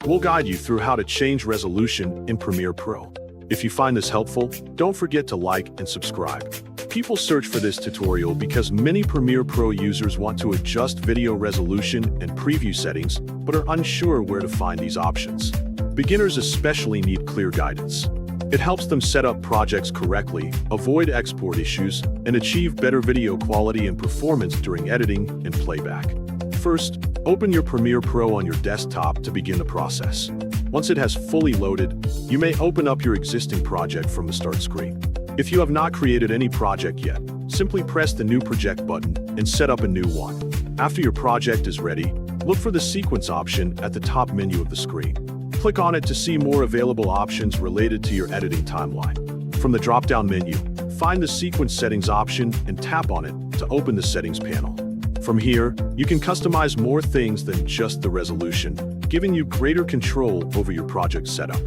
We'll guide you through how to change resolution in Premiere Pro. If you find this helpful, don't forget to like and subscribe. People search for this tutorial because many Premiere Pro users want to adjust video resolution and preview settings, but are unsure where to find these options. Beginners especially need clear guidance. It helps them set up projects correctly, avoid export issues, and achieve better video quality and performance during editing and playback. First, open your Premiere Pro on your desktop to begin the process. Once it has fully loaded, you may open up your existing project from the Start screen. If you have not created any project yet, simply press the New Project button and set up a new one. After your project is ready, look for the Sequence option at the top menu of the screen. Click on it to see more available options related to your editing timeline. From the drop-down menu, find the Sequence Settings option and tap on it to open the Settings panel. From here, you can customize more things than just the resolution, giving you greater control over your project setup.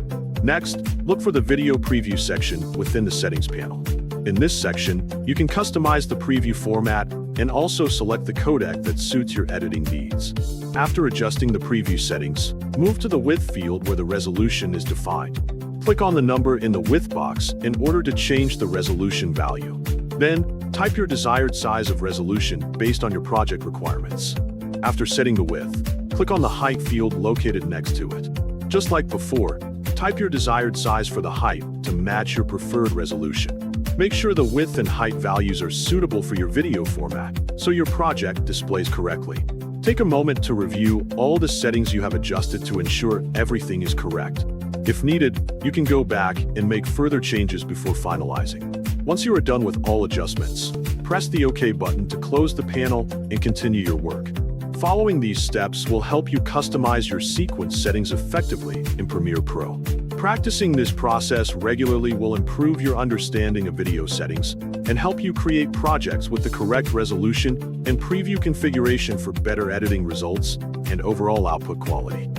Next, look for the Video Preview section within the Settings panel. In this section, you can customize the preview format and also select the codec that suits your editing needs. After adjusting the preview settings, move to the Width field where the resolution is defined. Click on the number in the Width box in order to change the resolution value. Then, type your desired size of resolution based on your project requirements. After setting the width, click on the Height field located next to it. Just like before, type your desired size for the height to match your preferred resolution. Make sure the width and height values are suitable for your video format, so your project displays correctly. Take a moment to review all the settings you have adjusted to ensure everything is correct. If needed, you can go back and make further changes before finalizing. Once you are done with all adjustments, press the OK button to close the panel and continue your work. Following these steps will help you customize your sequence settings effectively in Premiere Pro. Practicing this process regularly will improve your understanding of video settings and help you create projects with the correct resolution and preview configuration for better editing results and overall output quality.